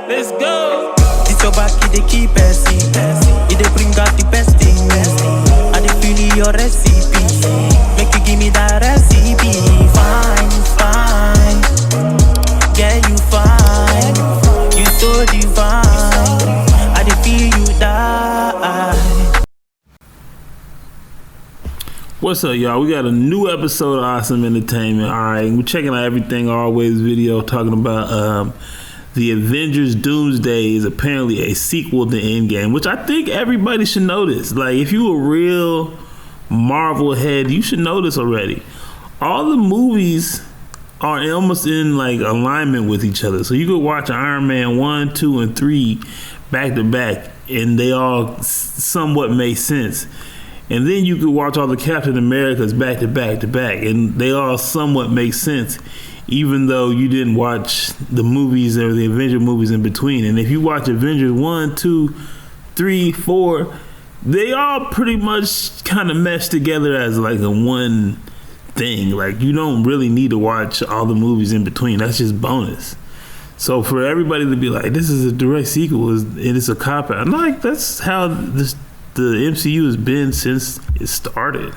Let's go. It's your back, it dey keep passing. It dey bring out the best thing. I dey feel your recipe. Make you give me that recipe. Fine, fine. Yeah, you fine. You so divine. I dey feel you die. What's up, y'all? We got a new episode of Awesome Entertainment. All right, we're checking out Everything Always video, talking about the Avengers Doomsday is apparently a sequel to Endgame, which I think everybody should know this. Like, if you a real Marvel head, you should know this already. All the movies are almost in like alignment with each other. So you could watch Iron Man 1, 2, and 3 back to back, and they all somewhat make sense. And then you could watch all the Captain Americas back to back to back, and they all somewhat make sense, even though you didn't watch the movies or the Avenger movies in between. And if you watch Avengers 1, 2, 3, 4, they all pretty much kind of mesh together as like a one thing. Like, you don't really need to watch all the movies in between. That's just bonus. So for everybody to be like, this is a direct sequel, it's a cop-out, I'm like, that's how the MCU has been since it started.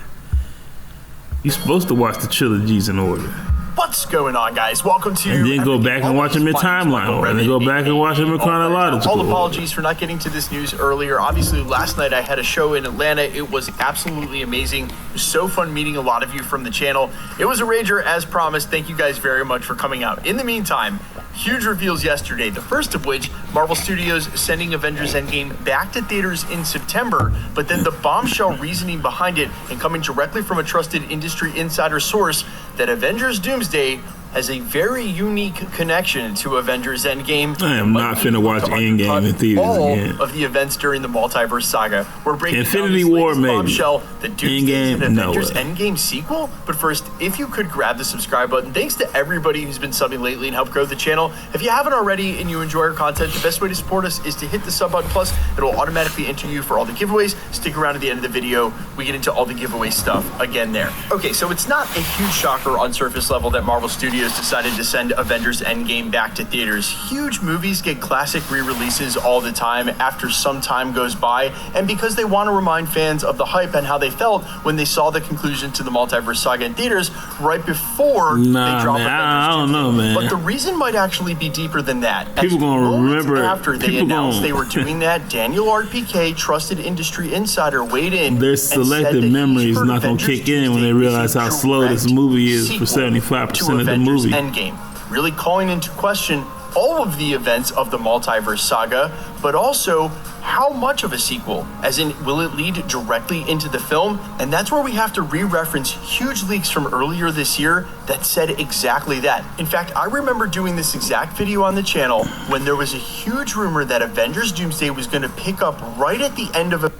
You're supposed to watch the trilogies in order. What's going on, guys? Welcome to... And then go back and watch them in timeline, and then go back and watch them in chronological. All apologies for not getting to this news earlier. Obviously, last night I had a show in Atlanta. It was absolutely amazing. It was so fun meeting a lot of you from the channel. It was a rager, as promised. Thank you guys very much for coming out. In the meantime, huge reveals yesterday, the first of which, Marvel Studios sending Avengers Endgame back to theaters in September, but then the bombshell reasoning behind it, and coming directly from a trusted industry insider source, that Avengers Doomsday has a very unique connection to Avengers Endgame. I am not finna watch Endgame in theaters again. Of the events during the Multiverse Saga. We're breaking Infinity down War, maybe. Bombshell, the Doomsday and Avengers no Endgame sequel. But first, if you could grab the subscribe button. Thanks to everybody who's been subbing lately and helped grow the channel. If you haven't already and you enjoy our content, the best way to support us is to hit the sub button. Plus, it will automatically enter you for all the giveaways. Stick around at the end of the video. We get into all the giveaway stuff again there. Okay, so it's not a huge shocker on surface level that Marvel Studios decided to send Avengers Endgame back to theaters. Huge movies get classic re-releases all the time after some time goes by, and because they want to remind fans of the hype and how they felt when they saw the conclusion to the Multiverse Saga in theaters right before they dropped Avengers. I don't know, man. But the reason might actually be deeper than that. People gonna remember after they announced they were doing that, Daniel RPK, trusted industry insider, weighed in. Their selective memory is not gonna kick in when they realize how slow this movie is for 75% of the movie. Endgame, really calling into question all of the events of the Multiverse Saga, but also how much of a sequel, as in, will it lead directly into the film? And that's where we have to re-reference huge leaks from earlier this year that said exactly that. In fact, I remember doing this exact video on the channel when there was a huge rumor that Avengers Doomsday was going to pick up right at the end of a...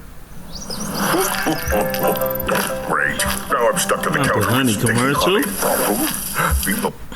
Great. Now I'm stuck to the couch. Honey commercial.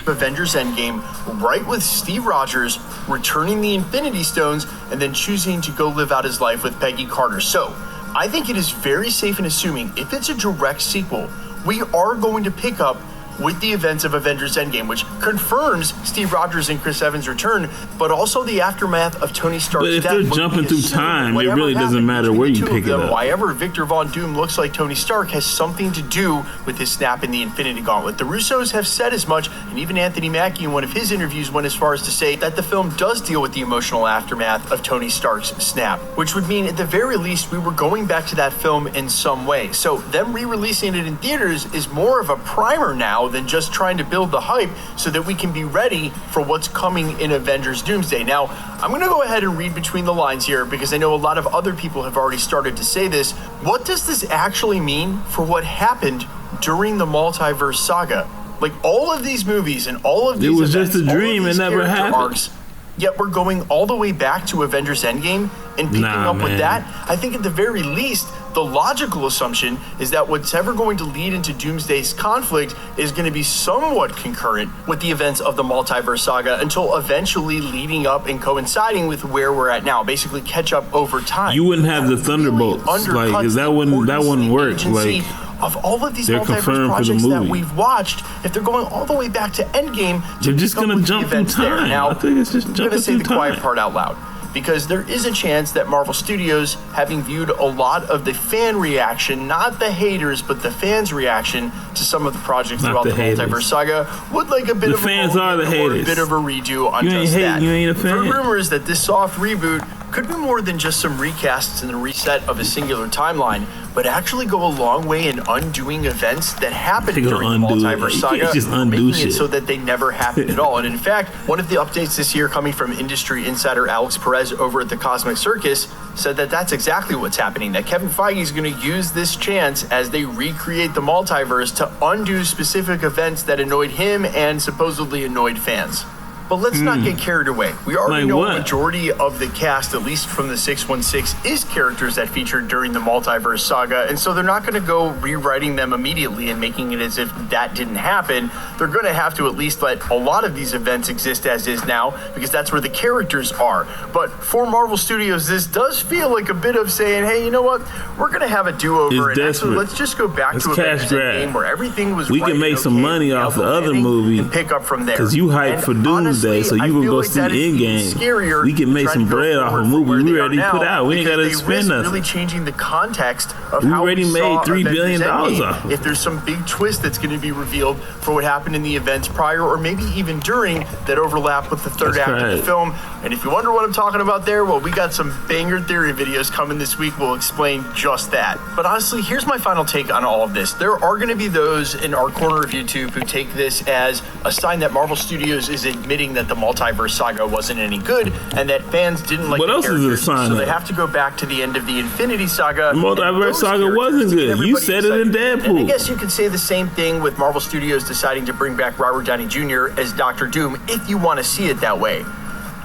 Avengers Endgame, right with Steve Rogers returning the Infinity Stones and then choosing to go live out his life with Peggy Carter. So, I think it is very safe in assuming if it's a direct sequel, we are going to pick up with the events of Avengers Endgame, which confirms Steve Rogers and Chris Evans' return, but also the aftermath of Tony Stark's death. But if they're jumping through time, it really doesn't matter where you pick it up. Why ever Victor Von Doom looks like Tony Stark has something to do with his snap in the Infinity Gauntlet. The Russos have said as much, and even Anthony Mackie in one of his interviews went as far as to say that the film does deal with the emotional aftermath of Tony Stark's snap, which would mean at the very least we were going back to that film in some way. So them re-releasing it in theaters is more of a primer now than just trying to build the hype so that we can be ready for what's coming in Avengers Doomsday. Now, I'm going to go ahead and read between the lines here because I know a lot of other people have already started to say this. What does this actually mean for what happened during the Multiverse Saga? Like, all of these movies and all of these events, just a dream, it never happened. Arcs, yet we're going all the way back to Avengers Endgame and picking up with that. I think at the very least, the logical assumption is that what's ever going to lead into Doomsday's conflict is going to be somewhat concurrent with the events of the Multiverse Saga until eventually leading up and coinciding with where we're at now. Basically catch up over time. You wouldn't have the Thunderbolts, like, 'cause that wouldn't work. Like, of all of these They're multiverse confirmed for the projects that movie. we've watched, if they're going all the way back to Endgame, They're just gonna jump through time. Now, I think it's just I'm going to jumping say through the quiet time. part out loud, because there is a chance that Marvel Studios, having viewed a lot of the fan reaction, not the haters, but the fans' reaction to some of the projects Not throughout the the haters. Multiverse Saga, would like a bit The of fans a are the moment or a haters. bit of a redo on You ain't just hating, that. you ain't a There fan. are rumors that this soft reboot could be more than just some recasts and a reset of a singular timeline, but actually go a long way in undoing events that happened They gonna during the undo it. Multiverse You Saga, can't just undo making shit. it so that they never happened at all. And in fact, one of the updates this year coming from industry insider Alex Perez over at the Cosmic Circus said that that's exactly what's happening, that Kevin Feige is going to use this chance as they recreate the multiverse to undo specific events that annoyed him and supposedly annoyed fans. But let's not get carried away. We already Like know what? a majority of the cast, at least from the 616, is characters that featured during the Multiverse Saga, and so they're not going to go rewriting them immediately and making it as if that didn't happen. They're going to have to at least let a lot of these events exist as is now, because that's where the characters are. But for Marvel Studios, this does feel like a bit of saying, hey, you know what? We're going to have a do-over, It's and actually, desperate. let's just go back It's to cash Avengers grab. Endgame, where everything was We right can make and some okay, money nail off the the other landing, movie, and pick up from there. 'cause you hyped And for Doomsday, so you I can feel go like see that is even Endgame. scarier We can than make trying some to go bread off a forward movie from where we they are already now, put out. We ain't because gotta they spend risk nothing. really changing the context of We how already we made saw $3 billion Avengers Endgame. off of it. If there's some big twist that's going to be revealed for what happened in the events prior, or maybe even during, that overlap with the third That's act of right. the film. And if you wonder what I'm talking about there, well, we got some banger theory videos coming this week. We'll explain just that. But honestly, here's my final take on all of this. There are going to be those in our corner of YouTube who take this as a sign that Marvel Studios is admitting that the Multiverse Saga wasn't any good and that fans didn't like What the else is it a characters. sign So of? they have to go back to the end of the Infinity Saga. The Multiverse and those Saga characters wasn't to get good. You everybody said it in excited. Deadpool. And I guess you could say the same thing with Marvel Studios deciding to bring back Robert Downey Jr. as Dr. Doom, if you want to see it that way.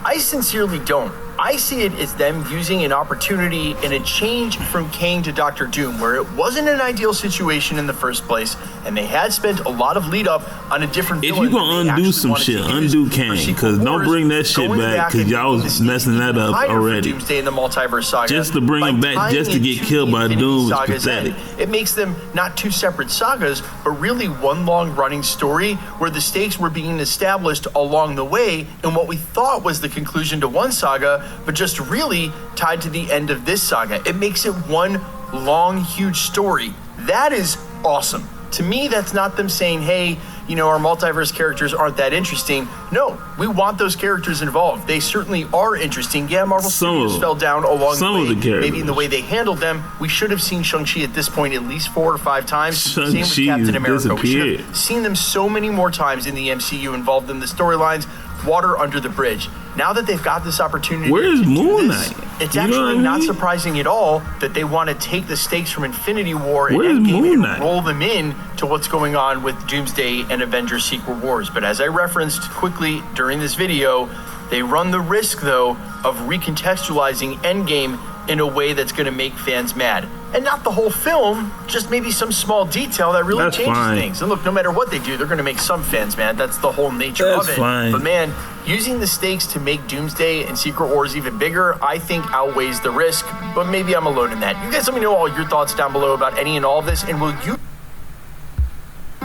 I sincerely don't. I see it as them using an opportunity in a change from Kang to Dr. Doom, where it wasn't an ideal situation in the first place, and they had spent a lot of lead up on a different If villain you gonna that they undo actually some wanted shit, to use undo for Kang, sequel because don't wars, bring that shit going back, back because and y'all making was the messing that even up higher for already. Doomsday in the Multiverse Saga. Just to bring By him back, tying just to it get to killed the by Infinity Doom is Saga's pathetic. end. It makes them not two separate sagas, but really one long running story where the stakes were being established along the way in what we thought was the conclusion to one saga, but just really tied to the end of this saga. It makes it one long, huge story. That is awesome. To me, that's not them saying, hey, you know, our multiverse characters aren't that interesting. No, we want those characters involved. They certainly are interesting. Yeah, Marvel Studios fell down along some the of way. the characters. Maybe in the way they handled them. We should have seen Shang-Chi at this point at least 4 or 5 times. Same with Shang-Chi Captain America. We should disappeared. have seen them so many more times in the MCU involved in the storylines. Water under the bridge. Now that they've got this opportunity Where is to do Moon this, Knight? it's You know actually what I not mean? surprising at all that they want to take the stakes from Infinity War and Where is Endgame Moon and Knight? roll them in to what's going on with Doomsday and Avengers Secret Wars. But as I referenced quickly during this video, they run the risk, though, of recontextualizing Endgame in a way that's going to make fans mad. And not the whole film, just maybe some small detail that really That's changes fine. things. And look, no matter what they do, they're going to make some fans mad. That's the whole nature That's of it. fine. But man, using the stakes to make Doomsday and Secret Wars even bigger, I think outweighs the risk. But maybe I'm alone in that. You guys let me know all your thoughts down below about any and all of this. And will you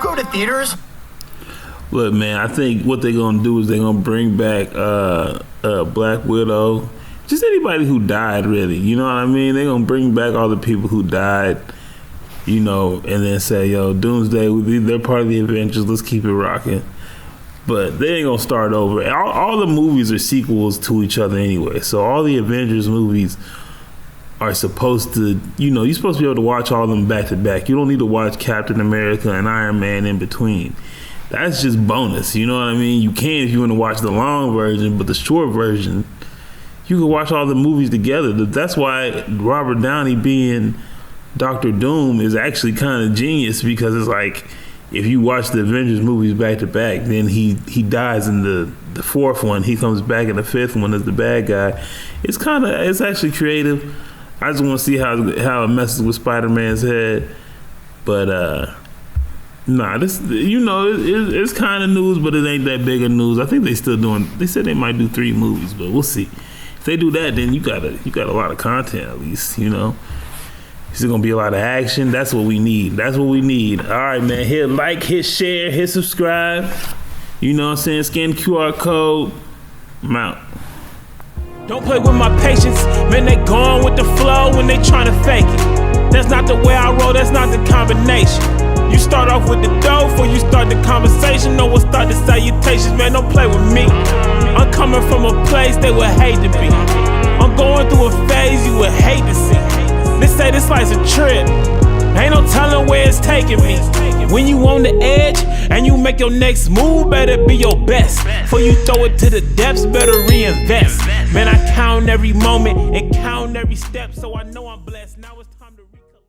go to theaters? Look, man, I think what they're gonna do is they're gonna bring back Black Widow, just anybody who died, really. You know what I mean? They're gonna bring back all the people who died, you know, and then say, yo, Doomsday, they're part of the Avengers. Let's keep it rocking. But they ain't gonna start over. All the movies are sequels to each other anyway. So all the Avengers movies are supposed to, you know, you're supposed to be able to watch all of them back to back. You don't need to watch Captain America and Iron Man in between. That's just bonus. You know what I mean? You can if you want to watch the long version, but the short version, you can watch all the movies together. That's why Robert Downey being Dr. Doom is actually kind of genius, because it's like, if you watch the Avengers movies back to back, then he dies in the fourth one. He comes back in the fifth one as the bad guy. It's actually creative. I just want to see how it messes with Spider-Man's head. But nah, this, you know, it's kind of news, but it ain't that big of news. I think they said they might do 3 movies, but we'll see. If they do that, then you got a lot of content, at least, you know. It's gonna be a lot of action. That's what we need. That's what we need. All right, man. Hit like, hit share, hit subscribe. You know what I'm saying? Scan the QR code. I'm out. Don't play with my patience, man, they gone with the flow when they tryna fake it. That's not the way I roll, that's not the combination. You start off with the dough before you start the conversation. No one start the salutations, man, don't play with me. I'm coming from a place they would hate to be. I'm going through a phase you would hate to see. They say this life's a trip, ain't no telling where it's taking me. When you on the edge and you make your next move, better be your best. Before you throw it to the depths, better reinvest. Man, I count every moment and count every step, so I know I'm blessed. Now it's